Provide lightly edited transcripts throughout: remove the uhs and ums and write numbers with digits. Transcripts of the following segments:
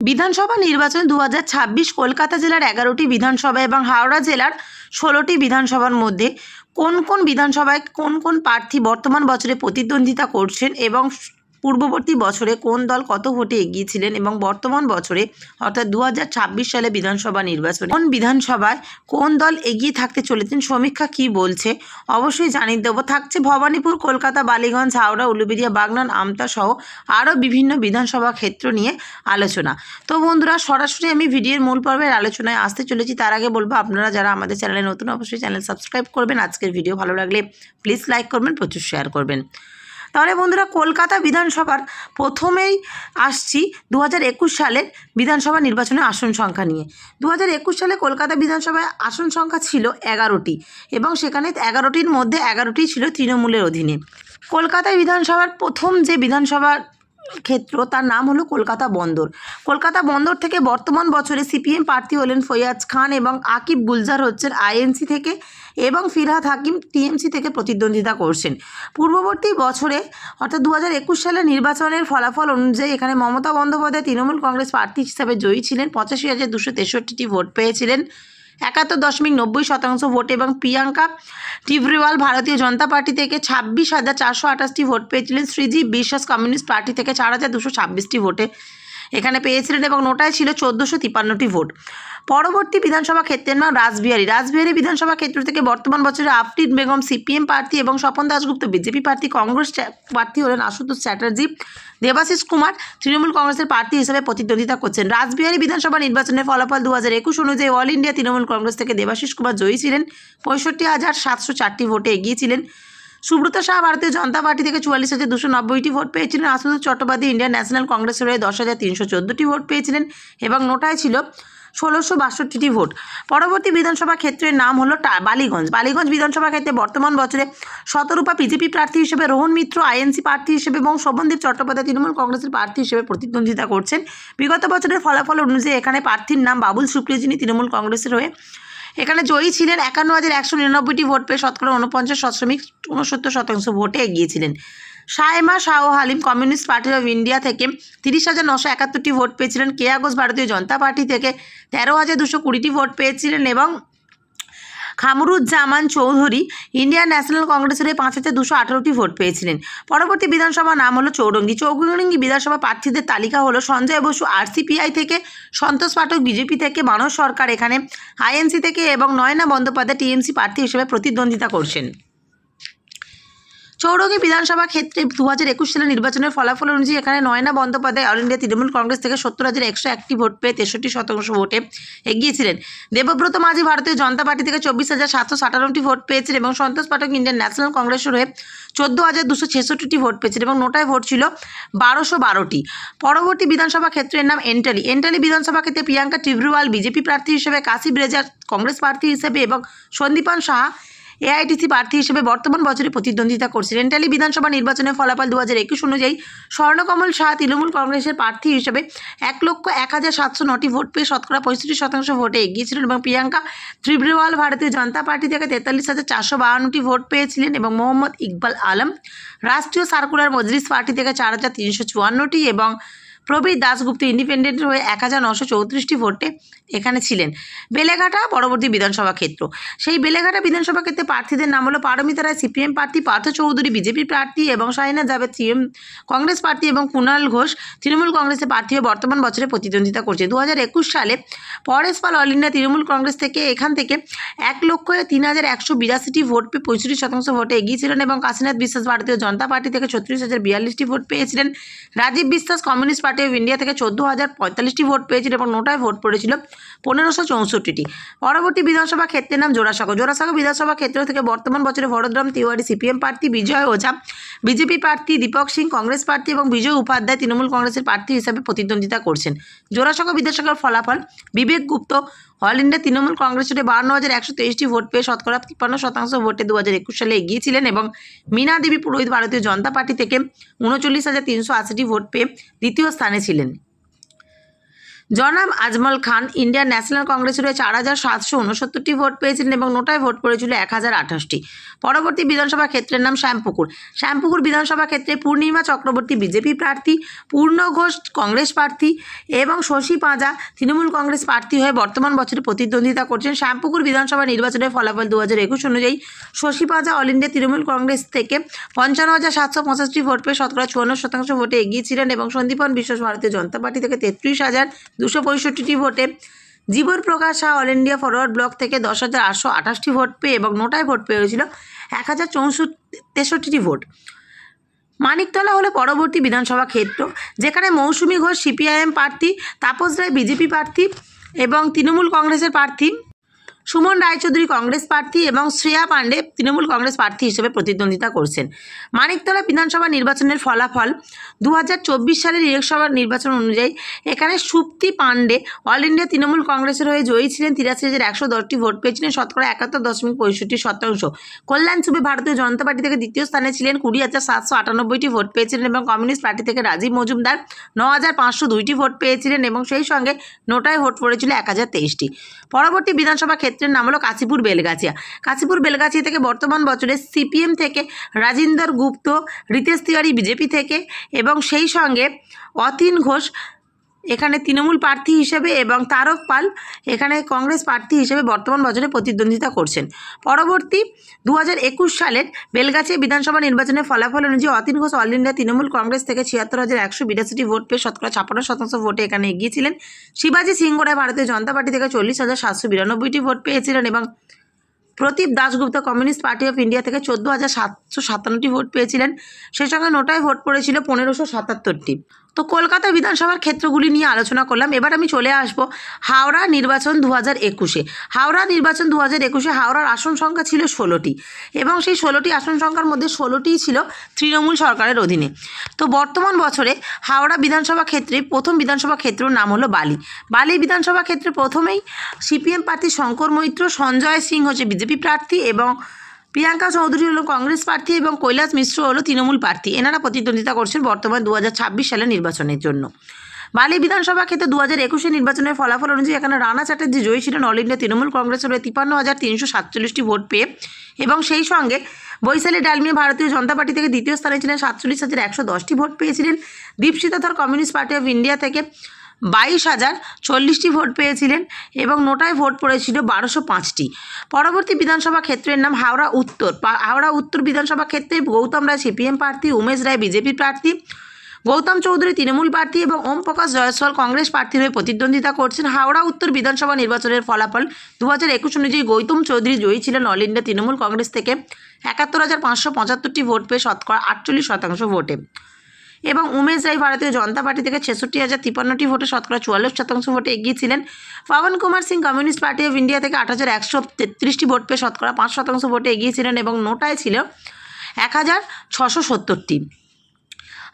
বিধানসভা নির্বাচন 2026 কলকাতা জেলার 11টি বিধানসভা এবং হাওড়া জেলার 16টি বিধানসভার মধ্যে কোন কোন বিধানসভায় কোন কোন প্রার্থী বর্তমান বছরে প্রতিদ্বন্দ্বিতা করছেন এবং পূর্ববর্তী বছরে কোন দল কত ভোটে এগিয়েছিলেন এবং বর্তমান বছরে অর্থাৎ 2026 সালে বিধানসভা নির্বাচনে কোন বিধানসভায় কোন দল এগিয়ে থাকতে চলেছেন সমীক্ষা কি বলছে অবশ্যই জানিয়ে দেবো। থাকছে ভবানীপুর, কলকাতা, বালিগঞ্জ, হাওড়া, উলুবেড়িয়া, বাগনান, আমতা সহ আরও বিভিন্ন বিধানসভা ক্ষেত্র নিয়ে আলোচনা। তো বন্ধুরা, সরাসরি আমি ভিডিওর মূল পর্বের আলোচনায় আসতে চলেছি। তার আগে বলবো, আপনারা যারা আমাদের চ্যানেলে নতুন অবশ্যই চ্যানেল সাবস্ক্রাইব করবেন। আজকের ভিডিও ভালো লাগলে প্লিজ লাইক করবেন, প্রচুর শেয়ার করবেন। তাহলে বন্ধুরা, কলকাতা বিধানসভার প্রথমেই আসছি 2021 সালের বিধানসভা নির্বাচনের আসন সংখ্যা নিয়ে। 2021 সালে কলকাতা বিধানসভায় আসন সংখ্যা ছিল 11টি এবং সেখানে 11টির মধ্যে 11টি ছিল তৃণমূলের অধীনে। কলকাতা বিধানসভার প্রথম যে বিধানসভা ক্ষেত্র তার নাম হলো কলকাতা বন্দর। কলকাতা বন্দর থেকে বর্তমান বছরে সিপিএম প্রার্থী হলেন ফৈয়াজ খান এবং আকিব গুলজার হচ্ছেন আইএনসি থেকে এবং ফিরহাদ হাকিম টিএমসি থেকে প্রতিদ্বন্দ্বিতা করছেন। পূর্ববর্তী বছরে অর্থাৎ 2021 সালের নির্বাচনের ফলাফল অনুযায়ী এখানে মমতা বন্দ্যোপাধ্যায় তৃণমূল কংগ্রেস প্রার্থী হিসাবে জয়ী ছিলেন। 85,263টি ভোট পেয়েছিলেন, 71.90% ভোট, এবং প্রিয়াঙ্কা টিভরিওয়াল ভারতীয় জনতা পার্টি থেকে 26,428টি ভোট পেয়েছিলেন। শ্রীজীব বিশ্বাস কমিউনিস্ট পার্টি থেকে 4,226টি ভোটে এখানে পেয়েছিলেন এবং নোটায় ছিল 1,453টি ভোট। পরবর্তী বিধানসভা ক্ষেত্রের নাম রাসবিহারী। রাসবিহারী বিধানসভা ক্ষেত্র থেকে বর্তমান বছরে আফরিন বেগম সিপিএম প্রার্থী এবং স্বপন দাশগুপ্ত বিজেপি প্রার্থী, কংগ্রেস প্রার্থী হলেন আশুতোষ চ্যাটার্জি, দেবাশিস কুমার তৃণমূল কংগ্রেসের প্রার্থী হিসেবে প্রতিদ্বন্দ্বিতা করছেন। রাসবিহারী বিধানসভা নির্বাচনের ফলাফল 2021 অনুযায়ী অল ইন্ডিয়া তৃণমূল কংগ্রেস থেকে দেবাশিস কুমার জয়ী ছিলেন, 65,704টি ভোটে এগিয়েছিলেন। সুব্রত শাহ ভারতীয় জনতা পার্টি থেকে 44,290টি ভোট পেয়েছিলেন। আশুতোষ চট্টোপাধ্যায় ইন্ডিয়ান ন্যাশনাল কংগ্রেসের হয়ে 10,314টি ভোট পেয়েছিলেন এবং নোটায় ছিল 1,662টি ভোট। পরবর্তী বিধানসভা ক্ষেত্রের নাম হলো বালিগঞ্জ। বালিগঞ্জ বিধানসভা ক্ষেত্রে বর্তমান বছরে শতরূপা বিজেপি প্রার্থী হিসেবে, রোহন মিত্র আইএনসি প্রার্থী হিসেবে এবং শোভনদীপ চট্টোপাধ্যায় তৃণমূল কংগ্রেসের প্রার্থী হিসেবে প্রতিদ্বন্দ্বিতা করছেন। বিগত বছরের ফলাফল অনুযায়ী এখানে প্রার্থীর নাম বাবুল সুপ্রিয়, যিনি তৃণমূল কংগ্রেসের হয়ে এখানে জয়ী ছিলেন। 51,199টি ভোট পেয়ে শতকরা 49.69% ভোটে এগিয়েছিলেন। Sayema Shah Halim Communist party of India থেকে 30,971টি ভোট পেয়েছিলেন। কেয়া ঘোষ ভারতীয় জনতা পার্টি থেকে 13,220টি ভোট পেয়েছিলেন এবং খামরুজ্জামান চৌধুরী ইন্ডিয়ান ন্যাশনাল কংগ্রেসের 5,218টি ভোট পেয়েছিলেন। পরবর্তী বিধানসভা নাম হলো চৌরঙ্গি। চৌরঙ্গি বিধানসভা প্রার্থীদের তালিকা হলো সঞ্জয় বসু আরসিপিআই থেকে, সন্তোষ পাঠক বিজেপি থেকে, মানস সরকার এখানে আইএনসি থেকে এবং নয়না বন্দ্যোপাধ্যায় টিএমসি প্রার্থী হিসেবে প্রতিদ্বন্দ্বিতা করছেন। চৌরঙ্গি বিধানসভা ক্ষেত্রে 2021 সালের নির্বাচনের ফলাফল অনুযায়ী এখানে নয়না বন্দ্যোপাধ্যায় অল ইন্ডিয়া তৃণমূল কংগ্রেস থেকে 70,101টি ভোট পেয়ে 63% ভোটে এগিয়েছিলেন। দেবব্রত মাঝি ভারতীয় জনতা পার্টি থেকে 24,757টি ভোট পেয়েছিলেন এবং সন্তোষ পাঠক ইন্ডিয়ান ন্যাশনাল কংগ্রেসের হয়ে 14,266টি ভোট পেয়েছিলেন এবং নোটায় ভোট ছিল 1,212টি। পরবর্তী বিধানসভা ক্ষেত্রের নাম এন্টালি। এন্টালি বিধানসভা ক্ষেত্রে প্রিয়াঙ্কা টিভরিওয়াল বিজেপি প্রার্থী হিসেবে, কাশিব রেজা কংগ্রেস প্রার্থী হিসেবে এবং সন্দীপান সাহা এআইটিসি প্রার্থী হিসেবে বর্তমান বছরে প্রতিদ্বন্দ্বিতা করছেন। এন্টালি বিধানসভা নির্বাচনের ফলাফল 2021 অনুযায়ী স্বর্ণকমল শাহ তৃণমূল কংগ্রেসের প্রার্থী হিসেবে 1,01,709টি ভোট পেয়ে শতকরা 65% ভোটে এগিয়েছিলেন এবং প্রিয়াঙ্কা টিভরিওয়াল ভারতীয় জনতা পার্টি থেকে 43,452টি ভোট পেয়েছিলেন এবং মোহাম্মদ ইকবাল আলম রাষ্ট্রীয় সার্কুলার মজলিস পার্টি থেকে 4,354টি এবং প্রবীর দাশগুপ্ত ইন্ডিপেন্ডেন্টের হয়ে 1,934টি ভোটে এখানে ছিলেন। বেলেঘাটা পরবর্তী বিধানসভা ক্ষেত্র। সেই বেলেঘাটা বিধানসভা ক্ষেত্রে প্রার্থীদের নাম হলো পারমিতা রায় সিপিএম প্রার্থী, পার্থ চৌধুরী বিজেপি প্রার্থী এবং শাহিনা জাভেদ সিএম কংগ্রেস প্রার্থী এবং কুণাল ঘোষ তৃণমূল কংগ্রেসের প্রার্থী হয়ে বর্তমান বছরে প্রতিদ্বন্দ্বিতা করছে। 2021 সালে পরেশ পাল অল ইন্ডিয়া তৃণমূল কংগ্রেস থেকে এখান থেকে 1,03,182টি ভোট পেয়ে 65% ভোটে এগিয়েছিলেন এবং কাশীনাথ বিশ্বাস ভারতীয় জনতা পার্টি থেকে 36,042টি ভোট পেয়েছিলেন। রাজীব বিশ্বাস কমিউনিস্ট পার্টি অফ ইন্ডিয়া থেকে 14,045টি ভোট পেয়েছিলেন এবং নোটায় ভোট পড়েছিল 1,564টি। পরবর্তী বিধানসভা ক্ষেত্রের নাম জোড়াসাঁকো। জোড়াসাঁকো বিধানসভা ক্ষেত্র থেকে বর্তমান বছরে ভরতরাম তিওয়ারি সিপিএম প্রার্থী, বিজয় ওঝা বিজেপি প্রার্থী, দীপক সিং কংগ্রেস প্রার্থী এবং বিজয় উপাধ্যায় তৃণমূল কংগ্রেসের প্রার্থী হিসাবে প্রতিদ্বন্দ্বিতা করছেন। জোড়াসাঁকো বিধানসভার ফলাফল বিবেক গুপ্ত অল ইন্ডিয়া তৃণমূল কংগ্রেসের 52,123টি ভোট পেয়ে শতকরা 53% ভোটে 2021 সালে এগিয়েছিলেন এবং মীনা দেবী পুরোহিত ভারতীয় জনতা পার্টি থেকে 39,380টি ভোট পেয়ে দ্বিতীয় স্থানে ছিলেন। জনাব আজমল খান ইন্ডিয়ান ন্যাশনাল কংগ্রেসের হয়ে 4,769টি ভোট পেয়েছিলেন এবং নোটায় ভোট পড়েছিল 1,028টি। পরবর্তী বিধানসভা ক্ষেত্রের নাম শ্যামপুকুর। শ্যামপুকুর বিধানসভা ক্ষেত্রে পূর্ণিমা চক্রবর্তী বিজেপি প্রার্থী, পূর্ণ ঘোষ কংগ্রেস প্রার্থী এবং শশী পাঁজা তৃণমূল কংগ্রেস প্রার্থী হয়ে বর্তমান বছরে প্রতিদ্বন্দ্বিতা করছেন। শ্যামপুকুর বিধানসভা নির্বাচনের ফলাফল 2021 অনুযায়ী শশী পাঁজা অল ইন্ডিয়া তৃণমূল কংগ্রেস থেকে 55,785 ভোট পেয়ে 54% ভোটে এগিয়ে ছিলেন এবং সন্দীপন বিশ্বাস ভারতীয় জনতা পার্টি থেকে 33,265টি ভোটে, Jiban Prakash Shah All India forward block থেকে 10,828টি ভোট পেয়ে এবং নোটায় ভোট পেয়েছিল 1,063টি ভোট। মানিকতলা হলো পরবর্তী বিধানসভা ক্ষেত্র, যেখানে মৌসুমী ঘোষ সিপিআইএম প্রার্থী, তাপস রায় বিজেপি প্রার্থী এবং তৃণমূল কংগ্রেসের প্রার্থী, সুমন রায়চৌধুরী কংগ্রেস প্রার্থী এবং শ্রেয়া পাণ্ডে তৃণমূল কংগ্রেস প্রার্থী হিসেবে প্রতিদ্বন্দ্বিতা করছেন। মানিকতলা বিধানসভা নির্বাচনের ফলাফল 2024 সালের লোকসভা নির্বাচন অনুযায়ী এখানে সুপ্তি পাণ্ডে অল ইন্ডিয়া তৃণমূল কংগ্রেসের হয়ে জয়ী ছিলেন, 83,110টি ভোট পেয়েছিলেন, 71.65%। কল্যাণ চুবে ভারতীয় জনতা পার্টি থেকে দ্বিতীয় স্থানে ছিলেন, 20,798টি ভোট পেয়েছিলেন এবং কমিউনিস্ট পার্টি থেকে রাজীব মজুমদার 9,502টি ভোট পেয়েছিলেন এবং সেই সঙ্গে নোটায় ভোট পড়েছিল 1,023টি। পরবর্তী বিধানসভা ক্ষেত্রের নাম হলো কাশীপুর বেলগাছিয়া। কাশীপুর বেলগাছিয়া থেকে বর্তমান বছরে সিপিএম থেকে রাজিন্দর গুপ্ত, রিতেশ তিওয়ারি বিজেপি থেকে এবং সেই সঙ্গে অতীন ঘোষ এখানে তৃণমূল প্রার্থী হিসেবে এবং তারক পাল এখানে কংগ্রেস প্রার্থী হিসেবে বর্তমান বছরে প্রতিদ্বন্দ্বিতা করছেন। পরবর্তী 2021 সালের বেলগাছিয়া বিধানসভা নির্বাচনের ফলাফল অনুযায়ী অতীন ঘোষ অল ইন্ডিয়া তৃণমূল কংগ্রেস থেকে 76,182টি ভোট পেয়ে 56% ভোটে এখানে এগিয়েছিলেন। শিবাজি সিংহ রায় ভারতীয় জনতা পার্টি থেকে 40,792টি ভোট পেয়েছিলেন এবং Pradip Dasgupta Communist party of India থেকে 14,757টি ভোট পেয়েছিলেন। সেই সঙ্গে নোটায় ভোট পড়েছিল 1,577টি। তো কলকাতা বিধানসভার ক্ষেত্রগুলি নিয়ে আলোচনা করলাম। এবার আমি চলে আসব হাওড়া নির্বাচন 2021-এ। হাওড়া নির্বাচন 2021-এ হাওড়ার আসন সংখ্যা ছিল 16টি এবং সেই 16টি আসন সংখ্যার মধ্যে 16টিই ছিল তৃণমূল সরকারের অধীনে। তো বর্তমান বছরে হাওড়া বিধানসভা ক্ষেত্রে প্রথম বিধানসভা ক্ষেত্রের নাম হলো বালি। বালি বিধানসভা ক্ষেত্রে প্রথমেই সিপিএম প্রার্থী শঙ্কর মৈত্র, সঞ্জয় সিং হচ্ছে বিজেপি প্রার্থী এবং প্রিয়াঙ্কা চৌধুরী হলো কংগ্রেস প্রার্থী এবং কৈলাস মিশ্র হলো তৃণমূল প্রার্থী। এনারা প্রতিদ্বন্দ্বিতা করছেন বর্তমান 2026 সালের নির্বাচনের জন্য। বালি বিধানসভা ক্ষেত্রে 2021 নির্বাচনের ফলাফল অনুযায়ী এখানে রানা চ্যাটার্জি জয়ী ছিলেন অল ইন্ডিয়া তৃণমূল কংগ্রেসের হয়ে 53,347টি ভোট পেয়ে এবং সেই সঙ্গে বৈশালী ডালমিয়া ভারতীয় জনতা পার্টি থেকে দ্বিতীয় স্থানে ছিলেন, 47,110টি ভোট পেয়েছিলেন। দীপশিতা ধর কমিউনিস্ট পার্টি অফ ইন্ডিয়া থেকে 22,040টি ভোট পেয়েছিলেন এবং নোটায় ভোট পড়েছিল 1,205টি। পরবর্তী বিধানসভা ক্ষেত্রের নাম হাওড়া উত্তর। হাওড়া উত্তর বিধানসভা ক্ষেত্রে গৌতম রায় সিপিএম প্রার্থী, উমেশ রায় বিজেপি প্রার্থী, গৌতম চৌধুরী তৃণমূল প্রার্থী এবং ওম প্রকাশ জয়সওয়াল কংগ্রেস প্রার্থীর হয়ে প্রতিদ্বন্দ্বিতা করছেন। হাওড়া উত্তর বিধানসভা নির্বাচনের ফলাফল 2021 অনুযায়ী গৌতম চৌধুরী জয়ী ছিলেন অল ইন্ডিয়া তৃণমূল কংগ্রেস থেকে 71,575টি ভোট পেয়ে 48% ভোটে এবং উমেশ রায় ভারতীয় জনতা পার্টি থেকে 66,053টি ভোটে 44% ভোটে এগিয়েছিলেন। Pawan Kumar Singh Communist party of India থেকে 8,133টি ভোট পেয়ে 5% ভোটে এগিয়েছিলেন এবং নোটায় ছিল 1,670টি।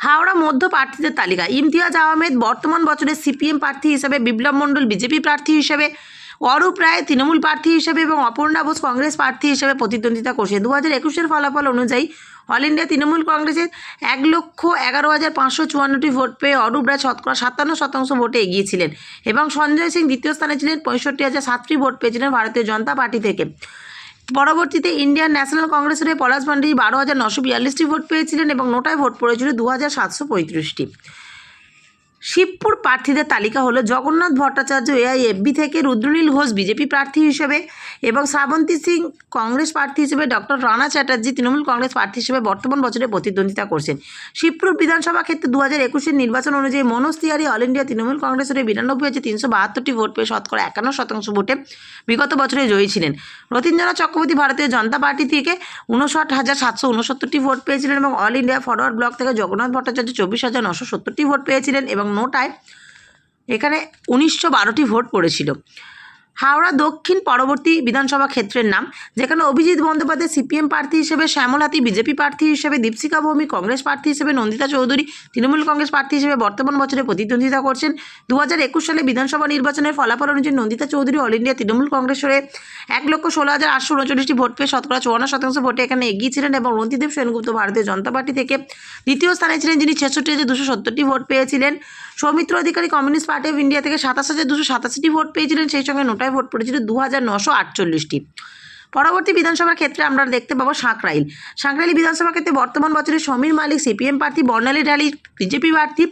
হাওড়া মধ্য প্রার্থীদের তালিকা: ইমতিয়াজ আহমেদ বর্তমান বছরের সিপিএম প্রার্থী হিসেবে, বিপ্লব মণ্ডল বিজেপি প্রার্থী হিসেবে, অরূপ রায় তৃণমূল প্রার্থী হিসেবে এবং অপর্ণা বোস কংগ্রেস প্রার্থী হিসেবে প্রতিদ্বন্দ্বিতা করছে। 2021-এর ফলাফল অনুযায়ী অল ইন্ডিয়া তৃণমূল কংগ্রেসের 1,11,554টি ভোট পেয়ে অরূপ রায় 57% ভোটে এগিয়েছিলেন এবং সঞ্জয় সিং দ্বিতীয় স্থানে ছিলেন, 65,007টি ভোট পেয়েছিলেন ভারতীয় জনতা পার্টি থেকে। পরবর্তীতে ইন্ডিয়ান ন্যাশনাল কংগ্রেসের হয়ে পলাশ ভান্ডারী 12,942টি ভোট পেয়েছিলেন এবং নোটায় ভোট পড়েছিল 2,735টি। শিবপুর প্রার্থীদের তালিকা হলো জগন্নাথ ভট্টাচার্য এআইএফবি থেকে, রুদ্রনীল ঘোষ বিজেপি প্রার্থী হিসেবে এবং শ্রাবন্তী সিং কংগ্রেস প্রার্থী হিসেবে, ডক্টর রানা চ্যাটার্জি তৃণমূল কংগ্রেস প্রার্থী হিসেবে বর্তমান বছরে প্রতিদ্বন্দ্বিতা করছেন। শিবপুর বিধানসভা ক্ষেত্রে 2021-এর নির্বাচন অনুযায়ী মনোজ তিওয়ারি অল ইন্ডিয়া তৃণমূল কংগ্রেসের 92,372টি ভোট পেয়ে 51% ভোটে বিগত বছরে জয়ী ছিলেন। রতীন্দ্রনাথ চক্রবর্তী ভারতীয় জনতা পার্টি থেকে 59,769টি ভোট পেয়েছিলেন এবং অল ইন্ডিয়া ফরওয়ার্ড ব্লক থেকে জগন্নাথ ভট্টাচার্য 24,970টি ভোট পেয়েছিলেন এবং নোটায় এখানে 1912টি ভোট পড়েছিল। হাওড়া দক্ষিণ পরবর্তী বিধানসভা ক্ষেত্রের নাম, যেখানে অভিজিৎ বন্দ্যোপাধ্যায় সিপিএম প্রার্থী হিসেবে, শ্যামল হাতি বিজেপি প্রার্থী হিসেবে, দীপশিখা ভৌমিক কংগ্রেস প্রার্থী হিসেবে, নন্দিতা চৌধুরী তৃণমূল কংগ্রেস প্রার্থী হিসেবে বর্তমান বছরে প্রতিদ্বন্দ্বিতা করছেন। 2021 সালে বিধানসভা নির্বাচনের ফলাফল অনুযায়ী নন্দিতা চৌধুরী অল ইন্ডিয়া তৃণমূল কংগ্রেসের 1,16,839টি ভোট পেয়ে শতকরা 54% ভোটে এখানে এগিয়ে ছিলেন এবং রন্তিদেব সেনগুপ্ত ভারতীয় জনতা পার্টি থেকে দ্বিতীয় স্থানে ছিলেন, যিনি 66,270টি ভোট পেয়েছিলেন। সৌমিত্র অধিকারী কমিউনিস্ট পার্টি অফ ইন্ডিয়া থেকে 27,287টি ভোট পেয়েছিলেন, সেই সঙ্গে নোটায় ভোট পড়েছিল 2,948টি। পরবর্তী বিধানসভার ক্ষেত্রে আমরা দেখতে পাবো সাঁকরাইল বিধানসভা ক্ষেত্রে বর্তমান বছরে সমীর মালিক সিপিএম প্রার্থী, বর্ণালী ঢালি বিজেপি প্রার্থী,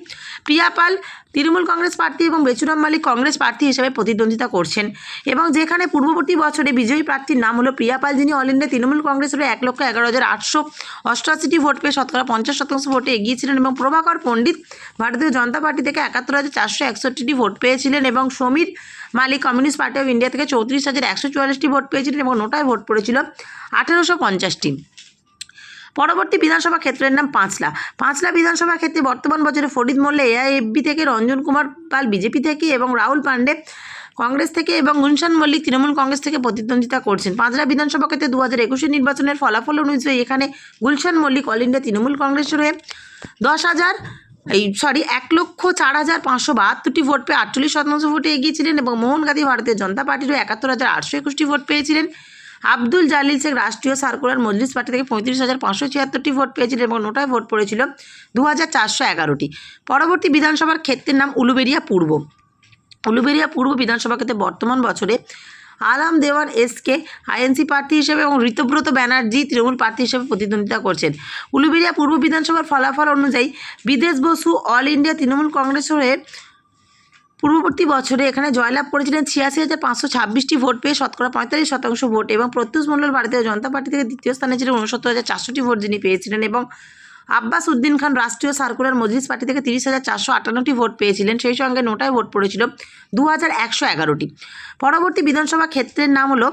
প্রিয়া পাল তৃণমূল কংগ্রেস প্রার্থী এবং বেচুরাম মালিক কংগ্রেস প্রার্থী হিসেবে প্রতিদ্বন্দ্বিতা করছেন। এবং যেখানে পূর্ববর্তী বছরে বিজয়ী প্রার্থীর নাম হলো প্রিয়া পাল, যিনি অল ইন্ডিয়া তৃণমূল কংগ্রেসের 1,11,888টি ভোট পেয়ে শতকরা 50% ভোটে এগিয়েছিলেন এবং প্রভাকর পণ্ডিত ভারতীয় জনতা পার্টি থেকে 71,461টি ভোট পেয়েছিলেন এবং সমীর মালিক কমিউনিস্ট পার্টি অফ ইন্ডিয়া থেকে 34,144টি ভোট পেয়েছিলেন এবং নোটায় ভোট পড়েছিল 1,850টি। পরবর্তী বিধানসভা ক্ষেত্রের নাম পাঁচলা বিধানসভা ক্ষেত্রে বর্তমান বছরে ফরিদ মোল্লা এআইএফবি থেকে, রঞ্জন কুমার পাল বিজেপি থেকে এবং রাহুল পান্ডে কংগ্রেস থেকে এবং গুলশান মল্লিক তৃণমূল কংগ্রেস থেকে প্রতিদ্বন্দ্বিতা করছেন। পাঁচলা বিধানসভা ক্ষেত্রে 2021 নির্বাচনের ফলাফল অনুযায়ী এখানে গুলশান মল্লিক অল ইন্ডিয়া তৃণমূল কংগ্রেসের হয়ে 1,04,572টি ভোট পেয়ে 48% ভোটে এগিয়েছিলেন এবং মোহন গান্ধী ভারতীয় জনতা পার্টির 71,821টি ভোট পেয়েছিলেন। আব্দুল জালিল শেখ রাষ্ট্রীয় সার্কুলার মজলিস পার্টি থেকে 35,576টি ভোট পেয়েছিলেন এবং নোটায় ভোট পড়েছিল 2,411টি। পরবর্তী বিধানসভার ক্ষেত্রের নাম উলুবেড়িয়া পূর্ব বিধানসভা ক্ষেত্রে বর্তমান বছরে আলাম দেওয়ান এসকে আইএনসি প্রার্থী হিসেবে এবং ঋতব্রত ব্যানার্জি তৃণমূল প্রার্থী হিসেবে প্রতিদ্বন্দ্বিতা করছেন। উলুবেড়িয়া পূর্ব বিধানসভার ফলাফল অনুযায়ী বিদেশ বসু অল ইন্ডিয়া তৃণমূল কংগ্রেসের হয়ে পূর্ববর্তী বছরে এখানে জয়লাভ করেছিলেন 86,526টি ভোট পেয়ে শতকরা 45% ভোট এবং প্রত্যুষ মণ্ডল ভারতীয় জনতা পার্টি থেকে দ্বিতীয় স্থানে ছিলেন 69,400টি ভোট যিনি পেয়েছিলেন এবং আব্বাস উদ্দিন খান রাষ্ট্রীয় সার্কুলার মজলিস পার্টি থেকে 30,458টি ভোট পেয়েছিলেন, সেই সঙ্গে নোটায় ভোট পড়েছিল 2,111টি। পরবর্তী বিধানসভা ক্ষেত্রের নাম হলো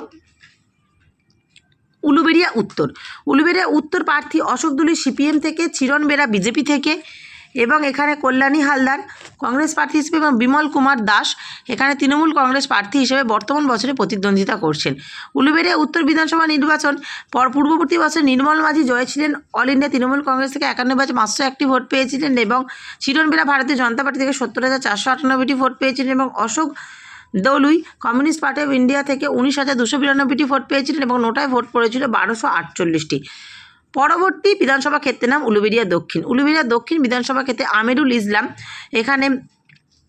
উলুবেড়িয়া উত্তর প্রার্থী অশোক দুলি সিপিএম থেকে, চিরণ বেরা বিজেপি থেকে এবং এখানে কল্যাণী হালদার কংগ্রেস প্রার্থী হিসেবে এবং বিমল কুমার দাস এখানে তৃণমূল কংগ্রেস প্রার্থী হিসেবে বর্তমান বছরে প্রতিদ্বন্দ্বিতা করছেন। উলুবেড়িয়া উত্তর বিধানসভা নির্বাচন পূর্ববর্তী বছর নির্মল মাঝি জয় ছিলেন অল ইন্ডিয়া তৃণমূল কংগ্রেস থেকে 51,501টি ভোট পেয়েছিলেন এবং চিরণ বেরা ভারতীয় জনতা পার্টি থেকে 70,498টি ভোট পেয়েছিলেন এবং Ashok Dolui communist party of India থেকে 19,292টি ভোট পেয়েছিলেন এবং নোটায় ভোট পড়েছিল 1,248টি। পরবর্তী বিধানসভা ক্ষেত্রের নাম উলুবেড়িয়া দক্ষিণ বিধানসভা ক্ষেত্রে আমিরুল ইসলাম এখানে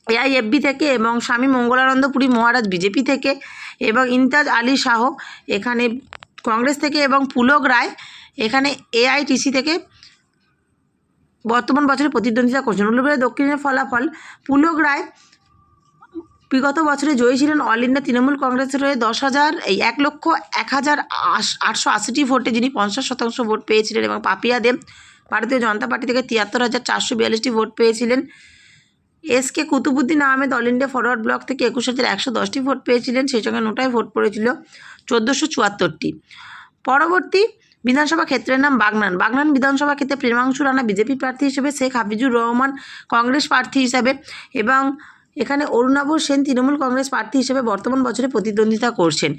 এআইএফবি থেকে এবং স্বামী মঙ্গলানন্দ পুরী মহারাজ বিজেপি থেকে এবং ইমতাজ আলী শাহ এখানে কংগ্রেস থেকে এবং পুলক রায় এখানে এআইটিসি থেকে বর্তমান বছরে প্রতিদ্বন্দ্বিতা করছেন। উলুবেড়িয়া দক্ষিণের ফলাফল পুলক রায় বিগত বছরে জয়ী ছিলেন অল ইন্ডিয়া তৃণমূল কংগ্রেসের হয়ে 1,01,880টি ভোটে, যিনি 50% ভোট পেয়েছিলেন এবং পাপিয়া দেব ভারতীয় জনতা পার্টি থেকে 73,442টি ভোট পেয়েছিলেন। SK Kutubuddin Ahmed all India forward block থেকে 21,110টি ভোট পেয়েছিলেন, সেই সঙ্গে নোটায় ভোট পড়েছিল 1,474টি। পরবর্তী বিধানসভা ক্ষেত্রের নাম বাগনান বিধানসভা ক্ষেত্রে প্রেমাংশু রানা বিজেপি প্রার্থী হিসেবে, শেখ হাফিজুর রহমান কংগ্রেস প্রার্থী হিসাবে এবং এখানে অরুণাভ সেন তৃণমূল কংগ্রেস প্রার্থী হিসেবে বর্তমান বছরে প্রতিদ্বন্দ্বিতা করছেন।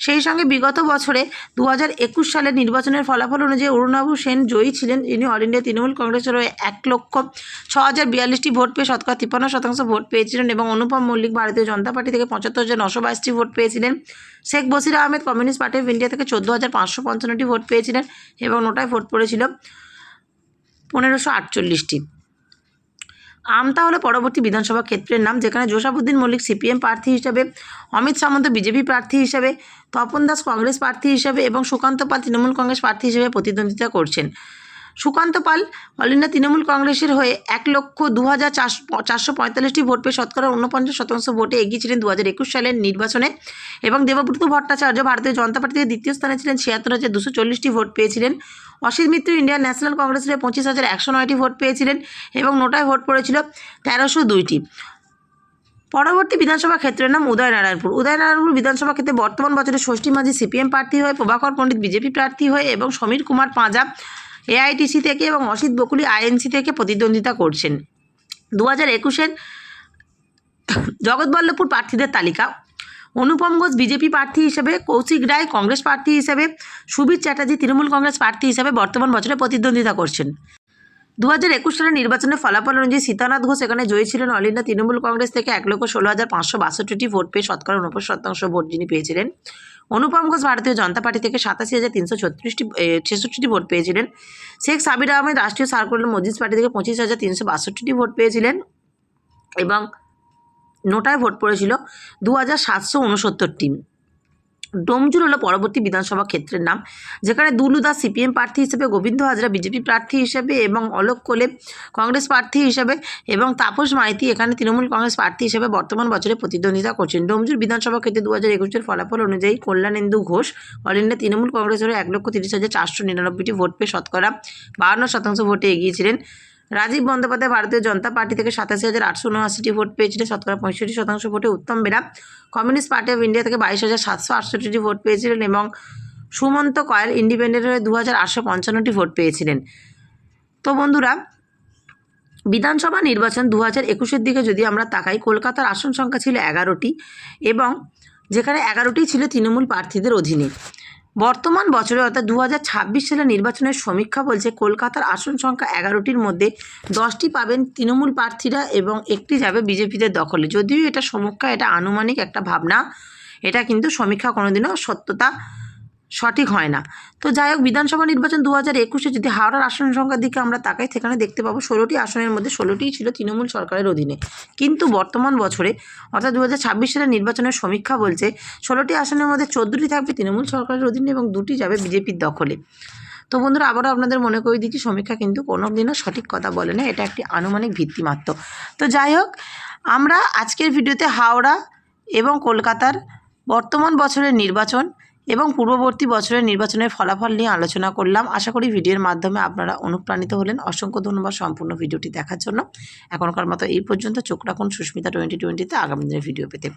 সেই সঙ্গে বিগত বছরে 2021 সালের নির্বাচনের ফলাফল অনুযায়ী অরুণাভ সেন জয়ী ছিলেন, যিনি অল ইন্ডিয়া তৃণমূল কংগ্রেসের হয়ে 1,06,042টি ভোট পেয়ে শতকরা 53% ভোট পেয়েছিলেন এবং অনুপম মল্লিক ভারতীয় জনতা পার্টি থেকে 75,922টি ভোট পেয়েছিলেন। Sheikh Basir Ahmed communist party of India থেকে 14,555টি ভোট পেয়েছিলেন এবং নোটায় ভোট পড়েছিল 1,548টি। আমতা হলো পরবর্তী বিধানসভা ক্ষেত্রের নাম, যেখানে জোসাবুদ্দিন মল্লিক সিপিএম প্রার্থী হিসাবে, অমিত সামন্ত বিজেপি প্রার্থী হিসাবে, তপন দাস কংগ্রেস প্রার্থী হিসাবে এবং সুকান্ত পাল তৃণমূল কংগ্রেস প্রার্থী হিসেবে প্রতিদ্বন্দ্বিতা করছেন। সুকান্ত পাল অল ইন্ডিয়া তৃণমূল কংগ্রেসের হয়ে 1,02,445টি ভোট পেয়ে শতকরা 49% ভোটে এগিয়েছিলেন 2021 সালের নির্বাচনে এবং দেবব্রত ভট্টাচার্য ভারতীয় জনতা পার্টি থেকে দ্বিতীয় স্থানে ছিলেন, 76,240টি ভোট পেয়েছিলেন। অসিত মিত্র ইন্ডিয়ান ন্যাশনাল কংগ্রেসের 25,109টি ভোট পেয়েছিলেন এবং নোটায় ভোট পড়েছিল 1,302টি। পরবর্তী বিধানসভা ক্ষেত্রের নাম উদয়নারায়ণপুর বিধানসভা ক্ষেত্রে বর্তমান বছরে ষষ্ঠী মাঝি সিপিএম প্রার্থী হয়ে, প্রভাকর পণ্ডিত বিজেপি প্রার্থী হয়ে এবং সমীর কুমার পাঁজা এআইটিসি থেকে এবং অসিত বকুলি আইএনসি থেকে প্রতিদ্বন্দ্বিতা করছেন। 2021-এর জগৎবল্লভপুর প্রার্থীদের তালিকা অনুপম ঘোষ বিজেপি প্রার্থী হিসেবে, কৌশিক রায় কংগ্রেস প্রার্থী হিসেবে, সুবীর চ্যাটার্জি তৃণমূল কংগ্রেস প্রার্থী হিসেবে বর্তমান বছরে প্রতিদ্বন্দ্বিতা করছেন। 2021 সালের নির্বাচনের ফলাফল অনুযায়ী সীতানাথ ঘোষ এখানে জয়ী ছিলেন। অল ইন্ডিয়া তৃণমূল কংগ্রেস থেকে 1,16,562টি ভোট পেয়ে শতকরা 49% ভোট যিনি পেয়েছিলেন। অনুপম ঘোষ ভারতীয় জনতা পার্টি থেকে 87,336টি ভোট পেয়েছিলেন। শেখ সাবির আহমেদ রাষ্ট্রীয় সার্কুলার মজলিস পার্টি থেকে 25,362টি ভোট পেয়েছিলেন এবং নোটায় ভোট পড়েছিল 2,769টি। ডোমজুর হলো পরবর্তী বিধানসভা ক্ষেত্রের নাম, যেখানে দুলু দাস সিপিএম প্রার্থী হিসেবে, গোবিন্দ হাজরা বিজেপি প্রার্থী হিসেবে এবং অলোক কোলে কংগ্রেস প্রার্থী হিসেবে এবং তাপস মাইতি এখানে তৃণমূল কংগ্রেস প্রার্থী হিসেবে বর্তমান বছরে প্রতিদ্বন্দ্বিতা করছেন। ডোমজুর বিধানসভা ক্ষেত্রে 2021 ফলাফল অনুযায়ী কল্যাণেন্দু ঘোষ অল ইন্ডিয়া তৃণমূল কংগ্রেসের 1,30,499টি ভোট পেয়ে শতকরা 52% ভোটে এগিয়েছিলেন। রাজীব বন্দ্যোপাধ্যায় ভারতীয় জনতা পার্টি থেকে 87,879টি ভোট পেয়েছিলেন, শতকরা 65% ভোটে। Uttam Bera Communist party of India থেকে 22,768টি ভোট পেয়েছিলেন এবং সুমন্ত কয়াল ইন্ডিপেন্ডেন্ট হয়ে 2,855টি ভোট পেয়েছিলেন। তো বন্ধুরা, বিধানসভা নির্বাচন 2021-এর দিকে যদি আমরা তাকাই, কলকাতার আসন সংখ্যা ছিল 11টি এবং যেখানে 11টি ছিল তৃণমূল প্রার্থীদের অধীনে। বর্তমান বছরে অর্থাৎ 2026 সালের নির্বাচনের সমীক্ষা বলছে কলকাতার আসন সংখ্যা 11টির মধ্যে 10টি পাবেন তৃণমূল প্রার্থীরা এবং একটি যাবে বিজেপিদের দখলে। যদিও এটা সমীক্ষা, এটা আনুমানিক একটা ভাবনা, এটা কিন্তু সমীক্ষা কোনোদিনও সত্যতা সঠিক হয় না। তো যাই হোক, বিধানসভা নির্বাচন 2021-এ যদি হাওড়ার আসন সংখ্যার দিকে আমরা তাকাই, সেখানে দেখতে পাবো 16টি আসনের মধ্যে 16টিই ছিল তৃণমূল সরকারের অধীনে। কিন্তু বর্তমান বছরে অর্থাৎ 2026 সালের নির্বাচনের সমীক্ষা বলছে 16টি আসনের মধ্যে 14টি থাকবে তৃণমূল সরকারের অধীনে এবং 2টি যাবে বিজেপির দখলে। তো বন্ধুরা, আবারও আপনাদের মনে করে দিচ্ছি, সমীক্ষা কিন্তু কোনো দিনও সঠিক কথা বলে না, এটা একটি আনুমানিক ভিত্তি মাত্র। তো যাই হোক, আমরা আজকের ভিডিওতে হাওড়া এবং কলকাতার বর্তমান বছরের নির্বাচন এবং পূর্ববর্তী বছরের নির্বাচনের ফলাফল নিয়ে আলোচনা করলাম। আশা করি ভিডিওর মাধ্যমে আপনারা অনুপ্রাণিত হলেন। অসংখ্য ধন্যবাদ সম্পূর্ণ ভিডিওটি দেখার জন্য। এখনকার মতো এই পর্যন্ত। চোখ রাখুন সুস্মিতা 2020-তে আগামী দিনের ভিডিও পেতে।